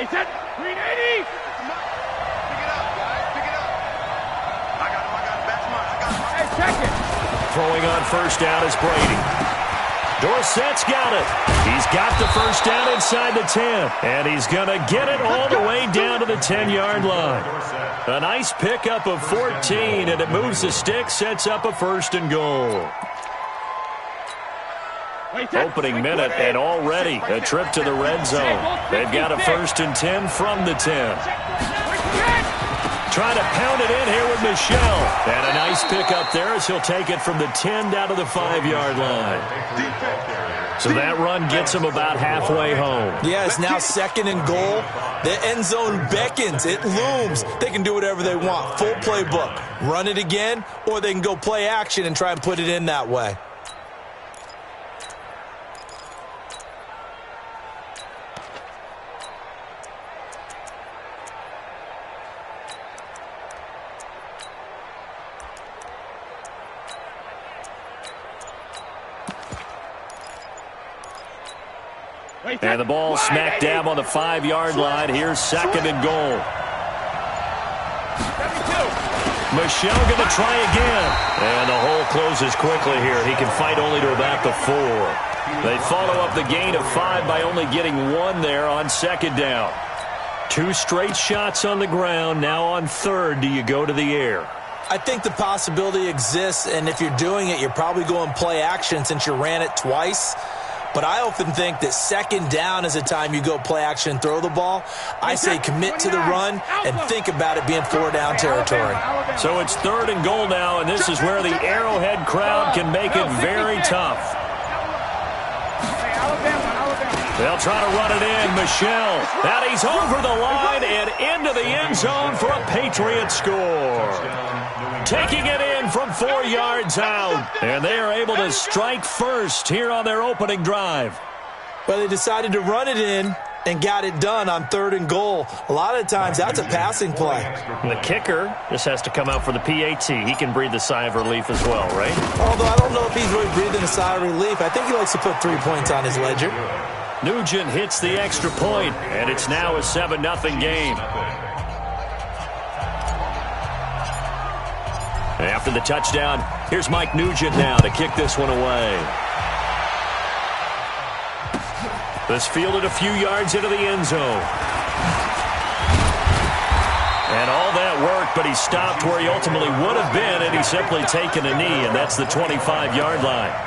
Wait, set. 380. Pick it up, guys. Pick it up. I got him. That's mine. I got him. Hey, check it. Throwing on first down is Brady. Dorsett's got it. He's got the first down inside the 10. And he's going to get it all the way down to the 10-yard line. A nice pickup of 14, and it moves the stick, sets up a first and goal. Opening minute, and already a trip to the red zone. They've got a first and 10 from the 10. Trying to pound it in here with Michelle. And a nice pickup there as he'll take it from the 10 down to the 5-yard line. So that run gets him about halfway home. Yeah, it's now second and goal. The end zone beckons. It looms. They can do whatever they want. Full playbook. Run it again, or they can go play action and try and put it in that way. And the ball smack dab on the 5-yard line. Here's second and goal. Michelle going to try again. And the hole closes quickly here. He can fight only to about the 4. They follow up the gain of 5 by only getting 1 there on second down. 2 straight shots on the ground. Now on third, do you go to the air? I think the possibility exists, and if you're doing it, you're probably going play action since you ran it twice. But I often think that second down is a time you go play action and throw the ball. I say commit to the run and think about it being 4-down territory. So it's third and goal now, and this is where the Arrowhead crowd can make it very tough. They'll try to run it in. Michelle. And he's over the line and into the end zone for a Patriot score. Taking it in from 4 yards out. And they are able to strike first here on their opening drive. Well, they decided to run it in and got it done on third and goal. A lot of times, that's a passing play. The kicker just has to come out for the PAT. He can breathe a sigh of relief as well, right? Although I don't know if he's really breathing a sigh of relief. I think he likes to put 3 points on his ledger. Nugent hits the extra point, and it's now a 7-0 game. After the touchdown, here's Mike Nugent now to kick this one away. This fielded a few yards into the end zone. And all that work, but he stopped where he ultimately would have been, and he's simply taken a knee, and that's the 25-yard line.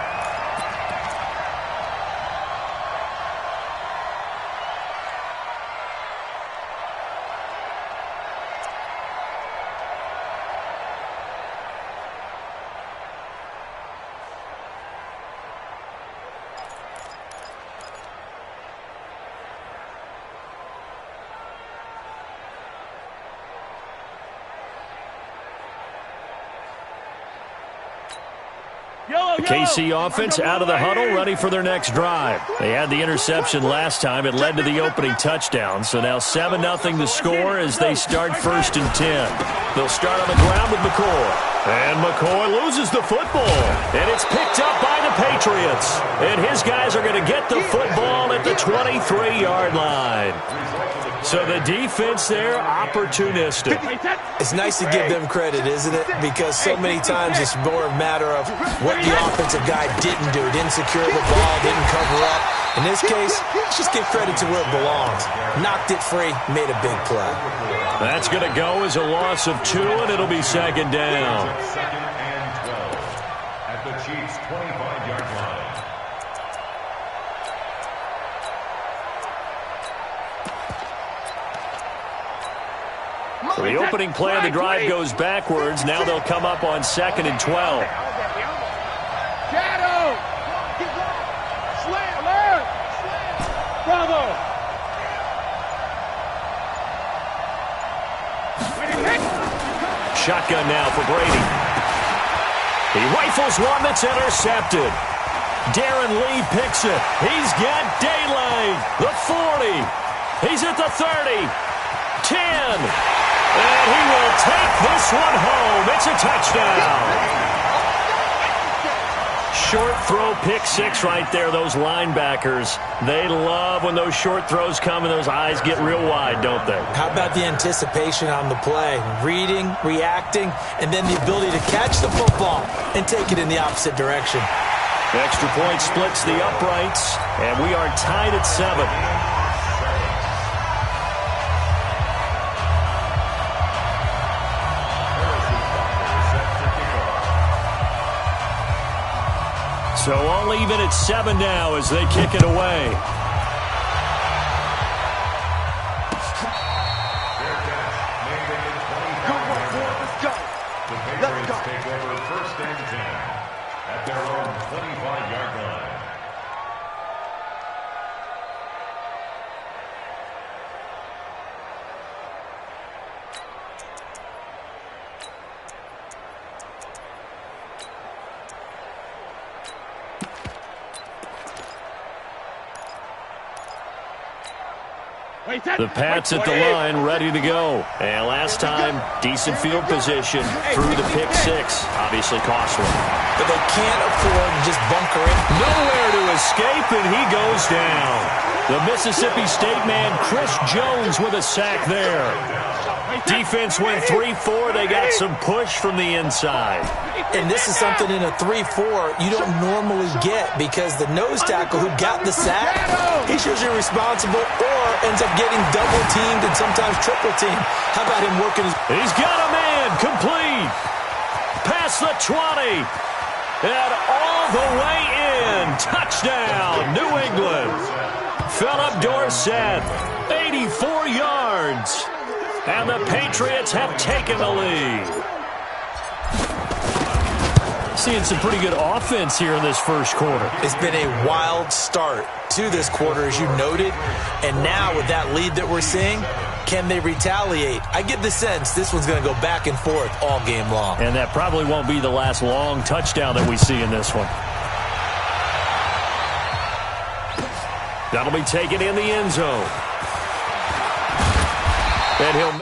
The KC offense out of the huddle, ready for their next drive. They had the interception last time. It led to the opening touchdown. So now 7-0 the score as they start first and 10. They'll start on the ground with McCoy. And McCoy loses the football. And it's picked up by the Patriots. And his guys are going to get the football at the 23-yard line. So the defense there, opportunistic. It's nice to give them credit, isn't it? Because so many times it's more a matter of what the offensive guy didn't do. Didn't secure the ball, didn't cover up. In this case, let's just give credit to where it belongs. Knocked it free, made a big play. That's going to go as a loss of 2, and it'll be second down. Second and 12 at the Chiefs' 25-yard line. So the opening play of the drive goes backwards. Now they'll come up on second and 12. Shadow! Slam! Alert! Bravo! Shotgun now for Brady. He rifles one that's intercepted. Darren Lee picks it. He's got daylight. The 40. He's at the 30. 10. And he will take this one home. It's a touchdown. Short throw, pick six right there. Those linebackers, they love when those short throws come and those eyes get real wide, don't they? How about the anticipation on the play? Reading, reacting, and then the ability to catch the football and take it in the opposite direction. Extra point splits the uprights, and we are tied at 7. So all even at 7 now as they kick it away. Let's go. Take over first and 10 at their own 25-yard line. The Pats at the line, ready to go. And last time, decent field position through the pick six. Obviously costly. But they can't afford to just bunker in. Nowhere to escape, and he goes down. The Mississippi State man, Chris Jones, with a sack there. Defense went 3-4. They got some push from the inside. And this is something in a 3-4 you don't normally get because the nose tackle who got the sack, he's usually responsible or ends up getting double-teamed and sometimes triple-teamed. How about him working his... He's got a man complete. Past the 20. And all the way in. Touchdown, New England. Philip Dorsett, 84 yards. And the Patriots have taken the lead. Seeing some pretty good offense here in this first quarter. It's been a wild start to this quarter, as you noted. And now with that lead that we're seeing, can they retaliate? I get the sense this one's going to go back and forth all game long. And that probably won't be the last long touchdown that we see in this one. That'll be taken in the end zone. And he'll...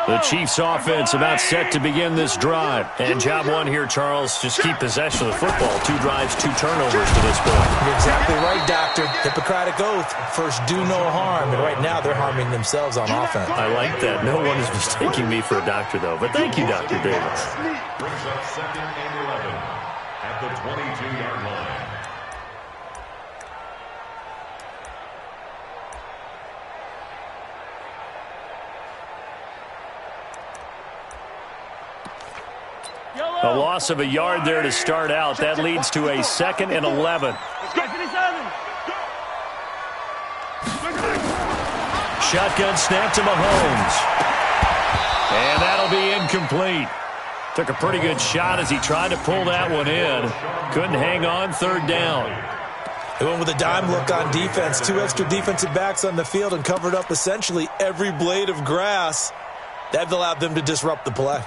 The Chiefs offense about set to begin this drive. And job one here, Charles, just keep possession of the football. 2 drives, 2 turnovers to this point. You're exactly right, Doctor. Hippocratic oath. First, do no harm. And right now, they're harming themselves on offense. I like that. No one is mistaking me for a doctor, though. But thank you, Dr. Davis. Brings up 2nd and 11 at the 22-yard line. A loss of a yard there to start out. That leads to a 2nd and 11. Shotgun snap to Mahomes. And that'll be incomplete. Took a pretty good shot as he tried to pull that one in. Couldn't hang on, 3rd down. They went with a dime look on defense. 2 extra defensive backs on the field and covered up essentially every blade of grass. That allowed them to disrupt the play.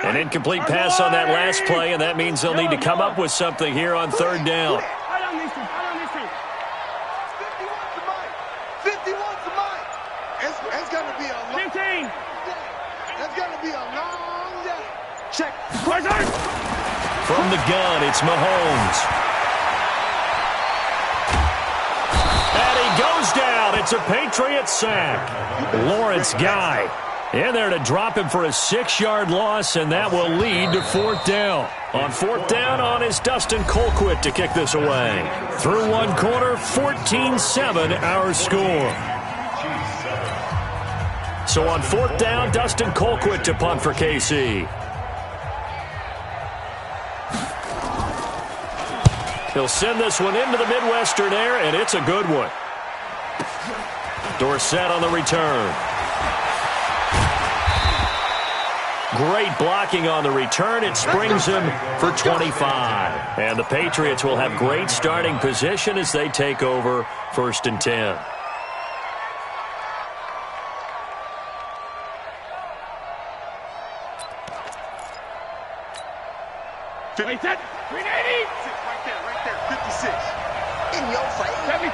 An incomplete pass on that last play, and that means they'll need to come up with something here on 3rd down. 50 wants the mic. It's going to be a long 15. It's going to be a long day. Check. From the gun, it's Mahomes. And he goes down. It's a Patriots sack. Lawrence Guy in there to drop him for a 6-yard loss, and that will lead to 4th down. On 4th down on is Dustin Colquitt to kick this away. Through 1 quarter, 14-7 our score. So on 4th down, Dustin Colquitt to punt for KC. He'll send this one into the Midwestern air, and it's a good one. Dorsett on the return. Great blocking on the return. It springs him for 25. And the Patriots will have great starting position as they take over 1st and 10. Wait, set. 380. Right there. 56. In your face. 72.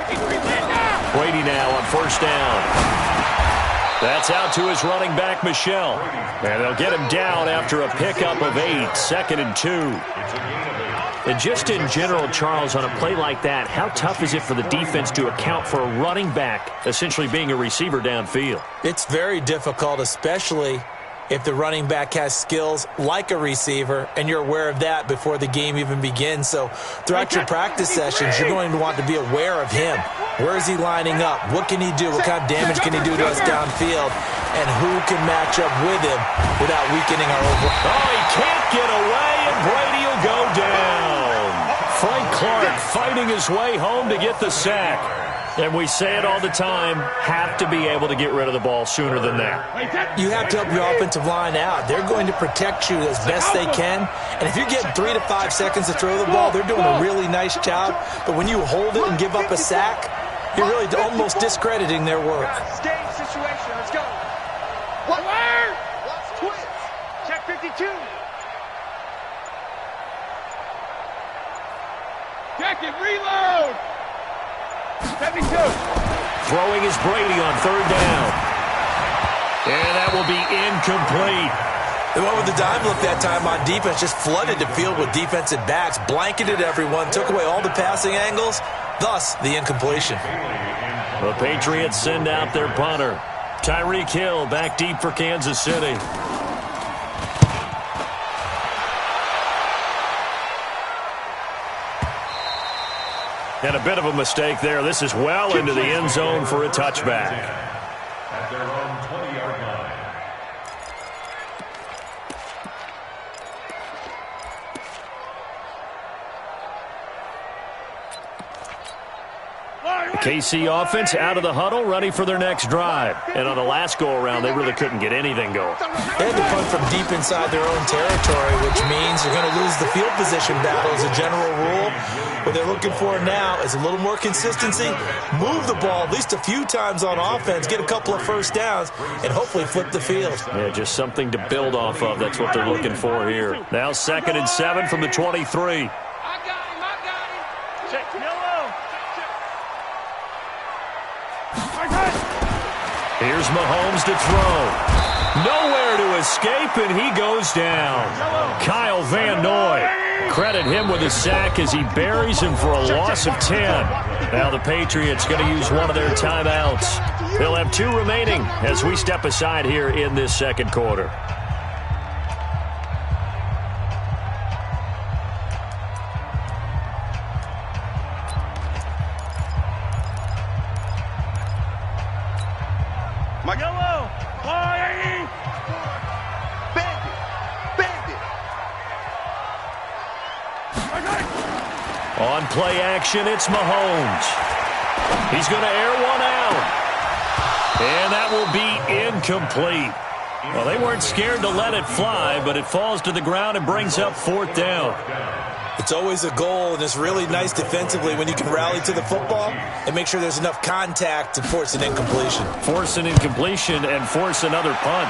53 now. Brady now on first down. That's out to his running back, Michelle. And they'll get him down after a pickup of 8, 2nd and 2. And just in general, Charles, on a play like that, how tough is it for the defense to account for a running back essentially being a receiver downfield? It's very difficult, especially if the running back has skills like a receiver, and you're aware of that before the game even begins. So throughout your practice sessions, you're going to want to be aware of him. Where is he lining up? What can he do? What kind of damage can he do to us downfield? And who can match up with him without weakening our overall? Oh, he can't get away, and Brady will go down. Frank Clark fighting his way home to get the sack. And we say it all the time, have to be able to get rid of the ball sooner than that. You have to help your offensive line out. They're going to protect you as best they can. And if you're getting 3 to 5 seconds to throw the ball, they're doing a really nice job. But when you hold it and give up a sack, you're really almost discrediting their work. Game situation. Let's go. Watch twins. Check 52. Check it. Reload. 72. Throwing is Brady on third down. And that will be incomplete. They went with the dime look that time on defense, just flooded the field with defensive backs, blanketed everyone, took away all the passing angles, thus the incompletion. The Patriots send out their punter. Tyreek Hill back deep for Kansas City. And a bit of a mistake there. This is well into the end zone for a touchback. At their own 20-yard line. KC offense out of the huddle, ready for their next drive. And on the last go-around, they really couldn't get anything going. They had to punt from deep inside their own territory, which means you're going to lose the field position battle as a general rule. What they're looking for now is a little more consistency, move the ball at least a few times on offense, get a couple of first downs, and hopefully flip the field. Yeah, just something to build off of. That's what they're looking for here. Now 2nd and 7 from the 23. I got him. Check yellow. Here's Mahomes to throw. Nowhere to escape, and he goes down. Kyle Van Noy. Credit him with a sack as he buries him for a loss of 10. Now the Patriots going to use one of their timeouts. They'll have 2 remaining as we step aside here in this second quarter. Yellow. 480. Bandit. On play action, it's Mahomes. He's going to air one out. And that will be incomplete. Well, they weren't scared to let it fly, but it falls to the ground and brings up 4th down. It's always a goal, and it's really nice defensively when you can rally to the football and make sure there's enough contact to force an incompletion. Force an incompletion and force another punt.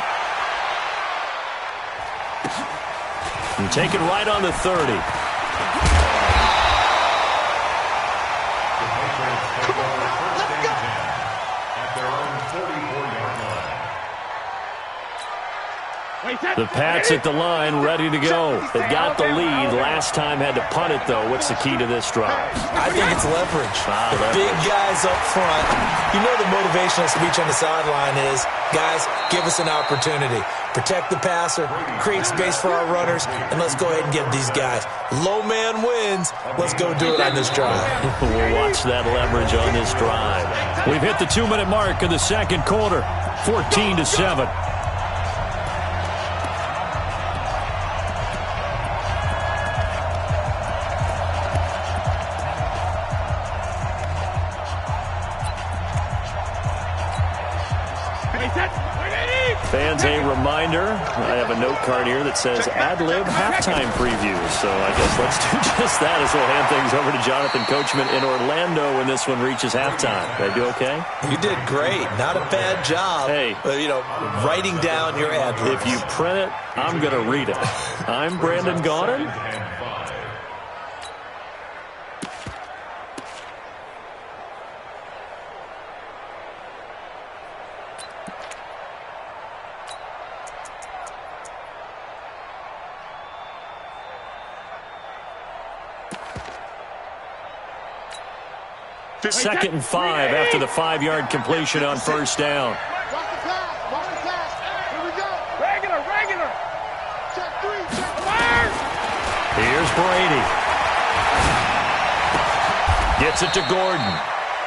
And take it right on the 30. The Pats at the line, ready to go. They've got the lead. Last time had to punt it, though. What's the key to this drive? I think it's leverage. The big guys up front. You know the motivational speech on the sideline is, guys, give us an opportunity. Protect the passer, create space for our runners, and let's go ahead and get these guys. Low man wins. Let's go do it on this drive. We'll watch that leverage on this drive. We've hit the 2-minute mark of the second quarter, 14-7. fans a reminder. I have a note card here that says ad-lib halftime preview. So I guess let's do just that as we'll hand things over to Jonathan Coachman in Orlando when this one reaches halftime. Did I do okay? You did great. Not a bad job. Hey, writing down your ad-libs. If you print it, I'm going to read it. I'm Brandon Gaudin. Second and 5 after the 5-yard completion on first down. Watch the pass. Watch the pass. Here we go. Regular. Check 3. Check 4. Here's Brady. Gets it to Gordon.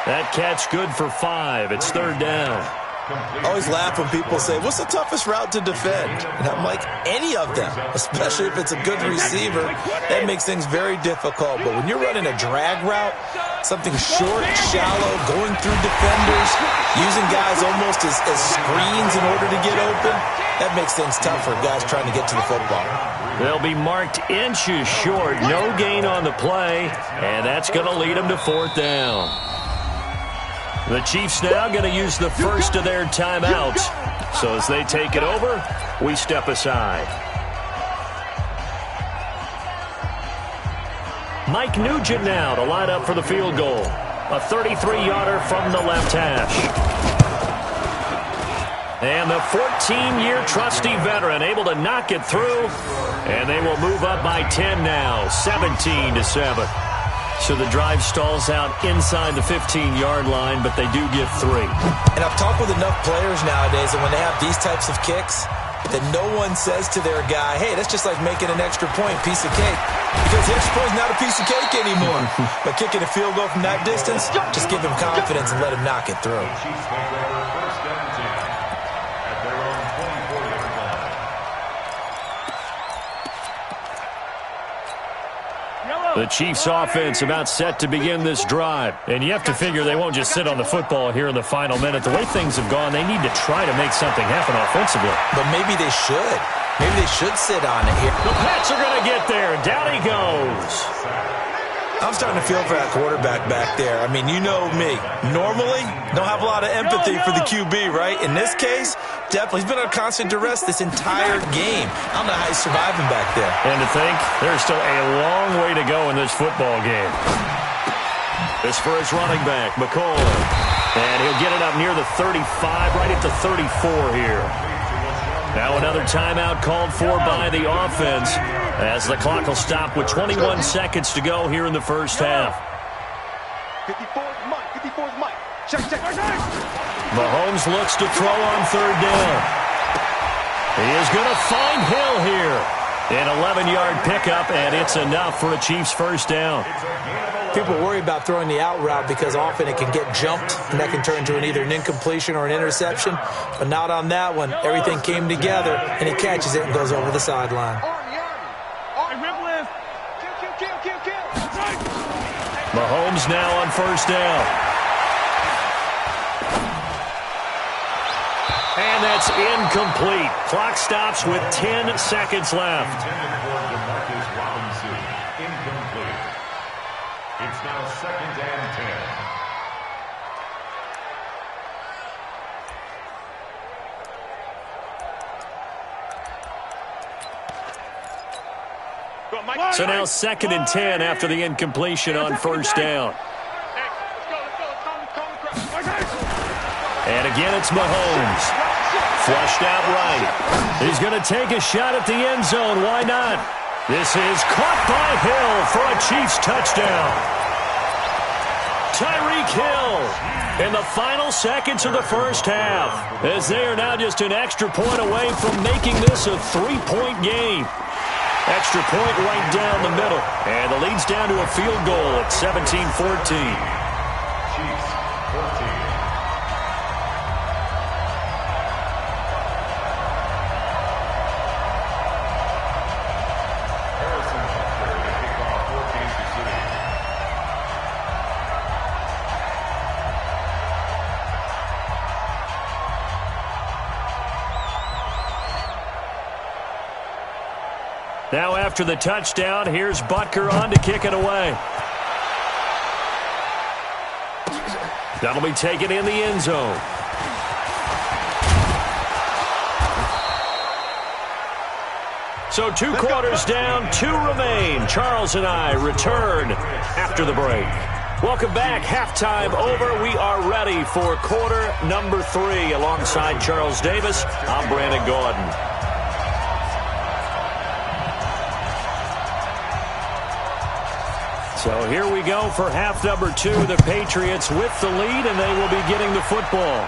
That catch good for 5. It's third down. I always laugh when people say, what's the toughest route to defend? And I'm like, any of them, especially if it's a good receiver. That makes things very difficult. But when you're running a drag route, something short, shallow, going through defenders, using guys almost as screens in order to get open, that makes things tough for guys trying to get to the football. They'll be marked inches short. No gain on the play, and that's going to lead them to fourth down. The Chiefs now going to use the first of their timeouts. So as they take it over, we step aside. Mike Nugent now to line up for the field goal. A 33-yarder from the left hash. And the 14-year trusty veteran able to knock it through. And they will move up by 10 now, 17-7. So the drive stalls out inside the 15-yard line, but they do get 3. And I've talked with enough players nowadays that when they have these types of kicks, that no one says to their guy, hey, that's just like making an extra point, piece of cake. Because the extra point is not a piece of cake anymore. But kicking a field goal from that distance, just give him confidence and let him knock it through. The Chiefs offense about set to begin this drive. And you have to figure they won't just sit on the football here in the final minute. The way things have gone, they need to try to make something happen offensively. But maybe they should. Maybe they should sit on it here. The Pats are going to get there. Down he goes. I'm starting to feel for that quarterback back there. I mean, you know me. Normally, don't have a lot of empathy for the QB, right? In this case, definitely. He's been under constant duress this entire game. I don't know how he's surviving back there. And to think, there's still a long way to go in this football game. This for his running back, McCoy. And he'll get it up near the 35, right at the 34 here. Now another timeout called for by the offense as the clock will stop with 21 seconds to go here in the first half. 54's Mike. 54's Mike. Check. Mahomes looks to throw on third down. He is going to find Hill here. An 11-yard pickup, and it's enough for a Chiefs first down. People worry about throwing the out route because often it can get jumped, and that can turn into either an incompletion or an interception. But not on that one. Everything came together, and he catches it and goes over the sideline. Mahomes now on first down. And that's incomplete. Clock stops with 10 seconds left. It's now 2nd and 10. So now 2nd and 10 after the incompletion on first down. And again, it's Mahomes. Flushed out right. He's going to take a shot at the end zone. Why not? This is caught by Hill for a Chiefs touchdown. Tyreek Hill in the final seconds of the first half, as they are now just an extra point away from making this a 3-point game. Extra point right down the middle. And the lead's down to a field goal at 17-14. Chiefs 14. Now after the touchdown, here's Butker on to kick it away. That'll be taken in the end zone. So 2 quarters down, 2 remain. Charles and I return after the break. Welcome back. Halftime over. We are ready for quarter number 3. Alongside Charles Davis, I'm Brandon Gordon. So here we go for half number 2. The Patriots with the lead, and they will be getting the football.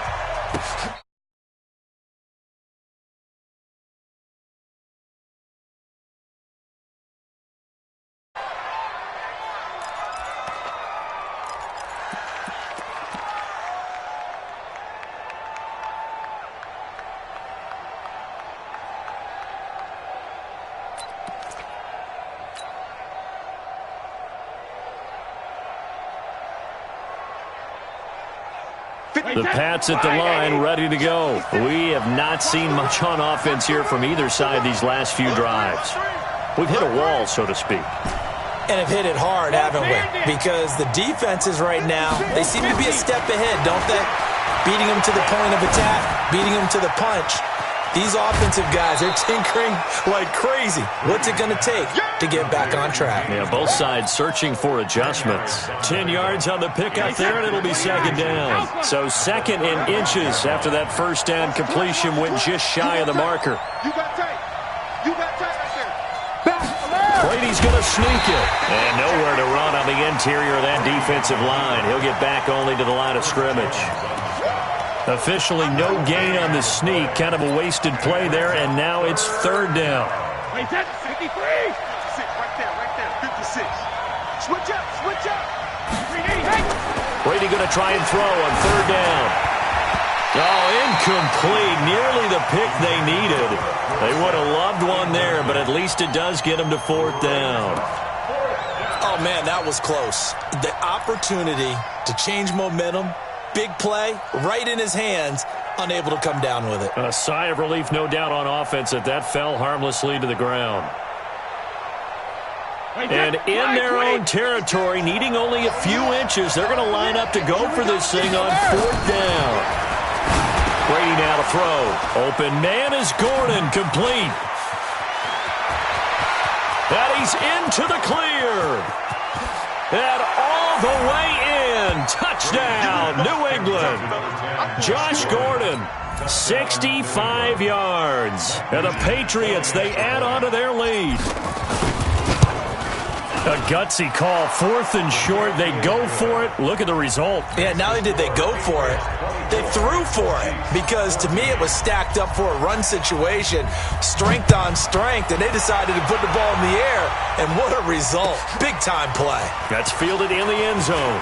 The Pats at the line, ready to go. We have not seen much on offense here from either side these last few drives. We've hit a wall, so to speak. And have hit it hard, haven't we? Because the defenses right now, they seem to be a step ahead, don't they? Beating them to the point of attack, beating them to the punch. These offensive guys, they're tinkering like crazy. What's it going to take to get back on track? Yeah, both sides searching for adjustments. 10 yards on the pickup there, and it'll be second down. So second and inches after that first down completion went just shy of the marker. You got tight. You got tight right there. Brady's going to sneak it. And nowhere to run on the interior of that defensive line. He'll get back only to the line of scrimmage. Officially no gain on the sneak. Kind of a wasted play there, and now it's third down. Wait, that's 53. 56, right there, 56. Switch up, switch up. Brady going to try and throw on third down. Oh, incomplete. Nearly the pick they needed. They would have loved one there, but at least it does get them to fourth down. Oh, man, that was close. The opportunity to change momentum, big play, right in his hands, unable to come down with it. A sigh of relief, no doubt, on offense that fell harmlessly to the ground. And in their own territory, needing only a few inches, they're going to line up to go for this thing on fourth down. Brady now to throw. Open man is Gordon, complete. And he's into the clear. And all the way in. Touchdown, New England. Josh Gordon, 65 yards. And the Patriots, they add on to their lead. A gutsy call, 4th and short. They go for it. Look at the result. Yeah, not only did they go for it, they threw for it. Because to me, it was stacked up for a run situation. Strength on strength, and they decided to put the ball in the air. And what a result. Big-time play. That's fielded in the end zone.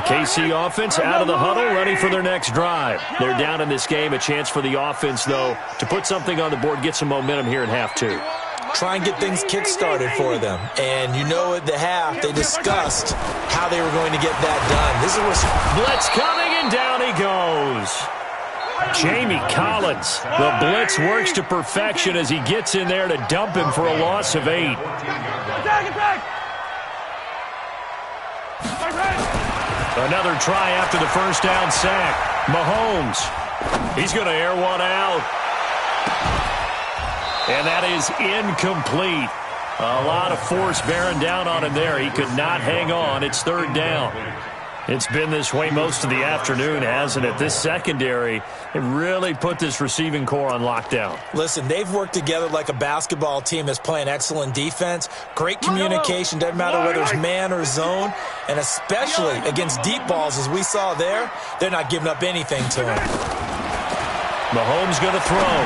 KC offense out of the huddle, ready for their next drive. They're down in this game. A chance for the offense, though, to put something on the board, get some momentum here in half 2. Try and get things kick-started for them. And you know at the half, they discussed how they were going to get that done. This is where blitz coming, and down he goes. Jamie Collins. The blitz works to perfection as he gets in there to dump him for a loss of 8. Another try after the first down sack. Mahomes. He's going to air one out. And that is incomplete. A lot of force bearing down on him there. He could not hang on. It's third down. It's been this way most of the afternoon, hasn't it? This secondary really put this receiving core on lockdown. Listen, they've worked together like a basketball team that's playing excellent defense. Great communication, doesn't matter whether it's man or zone. And especially against deep balls, as we saw there, they're not giving up anything to him. Mahomes going to throw.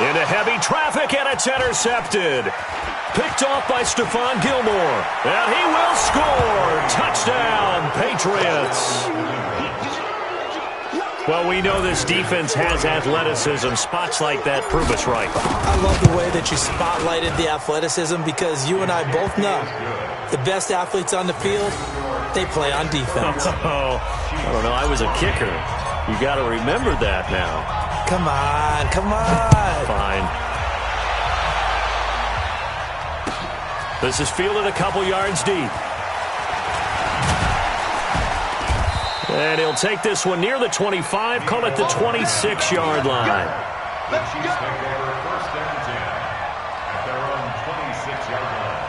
Into heavy traffic, and it's intercepted. Picked off by Stephon Gilmore. And he will score. Touchdown, Patriots. Well, we know this defense has athleticism. Spots like that prove us right. I love the way that you spotlighted the athleticism because you and I both know The best athletes on the field, they play on defense. Oh, I don't know. I was a kicker. You got to remember that now. Come on, come on. Fine. This is fielded a couple yards deep. And he'll take this one near the 25, call it the 26-yard line. Let's take over first and 10 at their own 26-yard line.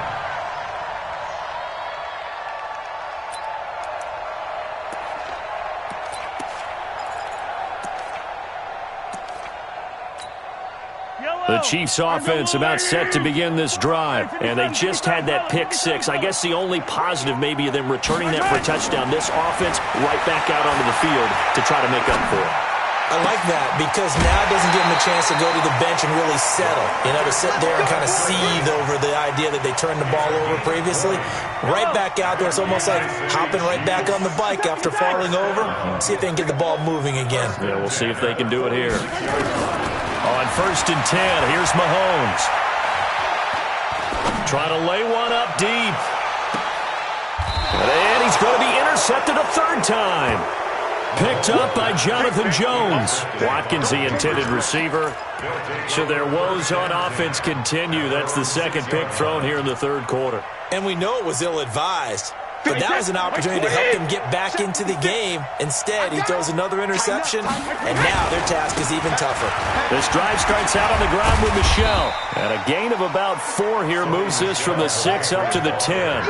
The Chiefs offense about set to begin this drive, and they just had that pick six. I guess the only positive maybe of them returning that for a touchdown. This offense right back out onto the field to try to make up for it. I like that because now it doesn't give them a chance to go to the bench and really settle, to sit there and kind of seethe over the idea that they turned the ball over previously. Right back out there. It's almost like hopping right back on the bike after falling over. See if they can get the ball moving again. Yeah, we'll see if they can do it here. On first and 10, here's Mahomes. Trying to lay one up deep. And he's going to be intercepted a third time. Picked up by Jonathan Jones. Watkins, the intended receiver. So their woes on offense continue. That's the second pick thrown here in the third quarter. And we know it was ill-advised. But that was an opportunity to help them get back into the game. Instead, he throws another interception, and now their task is even tougher. This drive starts out on the ground with Michel. And a gain of about 4 here moves this from the 6 up to the 10.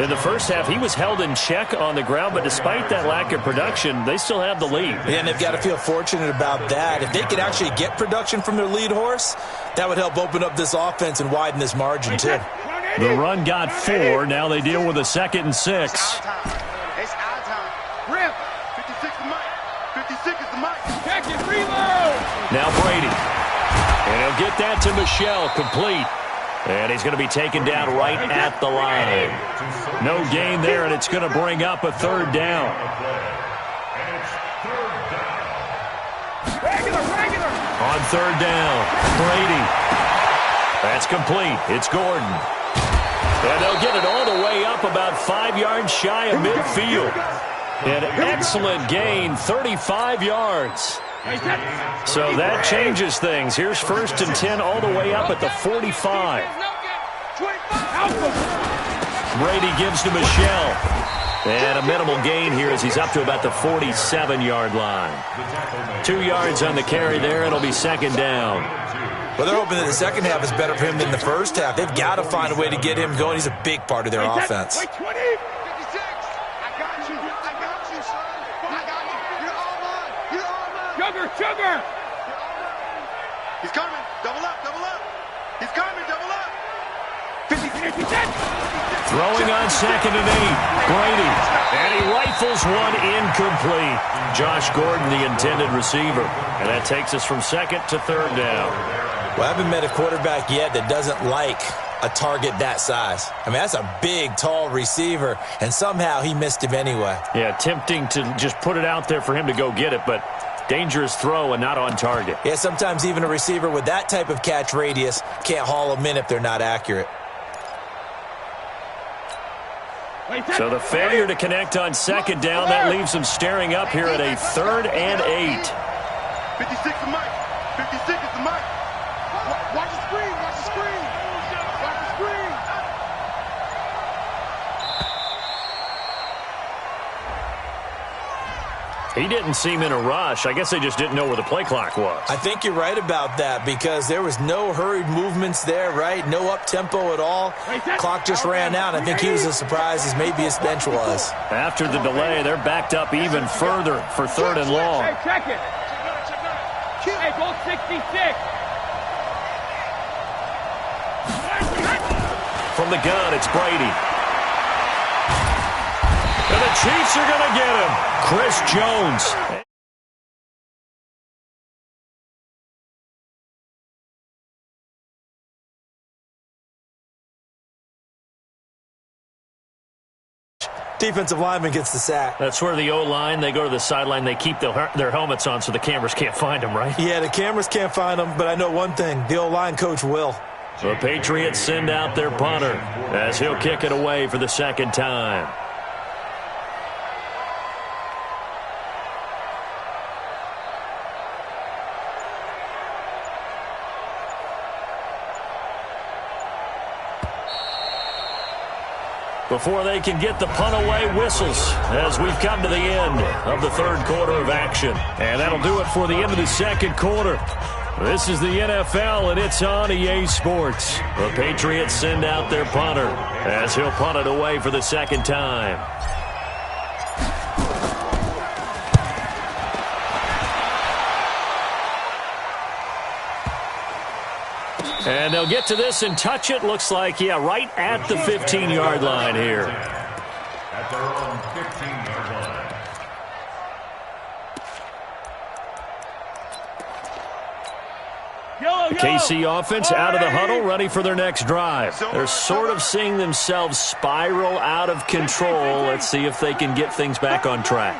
In the first half, he was held in check on the ground, but despite that lack of production, they still have the lead. And they've got to feel fortunate about that. If they could actually get production from their lead horse, that would help open up this offense and widen this margin, too. The run got 4. Now they deal with a 2nd and 6. It's our time. Rip. 56 is Mike. 56 is the Mike. Check it. Reload. Now Brady. And he'll get that to Michel. Complete. And he's going to be taken down right at the line. No gain there, and it's going to bring up a third down. On third down, Brady. That's complete. It's Gordon. And they'll get it all the way up about 5 yards shy of midfield. An excellent gain, 35 yards. So that changes things. Here's first and 10 all the way up at the 45. Brady gives to Michel. And a minimal gain here as he's up to about the 47-yard line. 2 yards on the carry there. It'll be second down. Well, they're hoping that the second half is better for him than the first half. They've got to find a way to get him going. He's a big part of their offense. Sugar! He's coming. Double up, double up. He's coming, double up. 50. Throwing on 2nd and 8. Brady. And he rifles one incomplete. Josh Gordon, the intended receiver. And that takes us from 2nd to 3rd down. Well, I haven't met a quarterback yet that doesn't like a target that size. I mean, that's a big, tall receiver, and somehow he missed him anyway. Yeah, tempting to just put it out there for him to go get it, but dangerous throw and not on target. Yeah, sometimes even a receiver with that type of catch radius can't haul them in if they're not accurate. So the failure to connect on 2nd down, that leaves them staring up here at a 3rd and 8. 56 is Mike. 56 is the Mike. Watch the screen. Watch the screen. Watch the screen. He didn't seem in a rush. I guess they just didn't know where the play clock was. I think you're right about that because there was no hurried movements there, right? No up-tempo at all. Clock just ran out. I think he was as surprised as maybe his bench was. After the delay, they're backed up even further for 3rd and long. Hey, check it. Hey, go 66. From the gun, it's Brady. And the Chiefs are going to get him. Chris Jones. Defensive lineman gets the sack. That's where the O-line, they go to the sideline, they keep their helmets on so the cameras can't find them, right? Yeah, the cameras can't find them, but I know one thing. The O-line coach will. The Patriots send out their punter as he'll kick it away for the second time. Before they can get the punt away, whistles as we've come to the end of the third quarter of action. And that'll do it for the end of the second quarter. This is the NFL, and it's on EA Sports. The Patriots send out their punter as he'll punt it away for the second time. And they'll get to this and touch it. Looks like, yeah, right at the 15-yard line here. At their own 15-yard line. The KC offense out of the huddle, ready for their next drive. They're sort of seeing themselves spiral out of control. Let's see if they can get things back on track.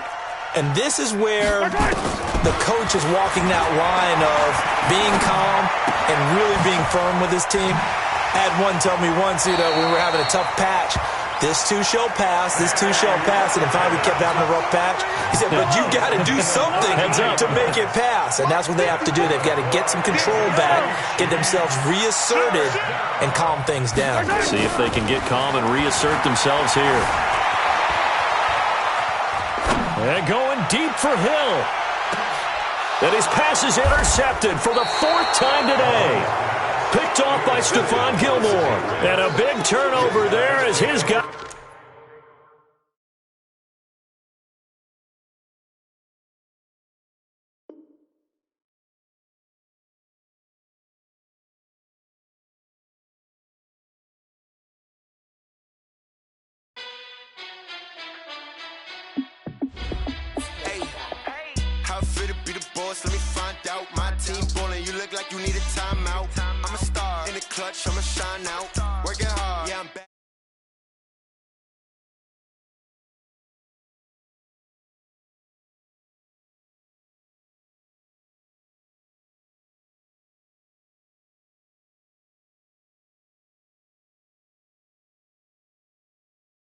And this is where the coach is walking that line of being calm and really being firm with his team. I had one tell me once, we were having a tough patch. This too shall pass, this too shall pass. And finally we kept having a rough patch. He said, but you got to do something to make it pass. And that's what they have to do. They've got to get some control back, get themselves reasserted, and calm things down. See if they can get calm and reassert themselves here. And going deep for Hill. And his pass is intercepted for the fourth time today. Picked off by Stephon Gilmore. And a big turnover there as his guy. Let me find out. My team ballin', you look like you need a timeout. I'm a star in the clutch, I'ma shine out. Working hard, yeah, I'm back.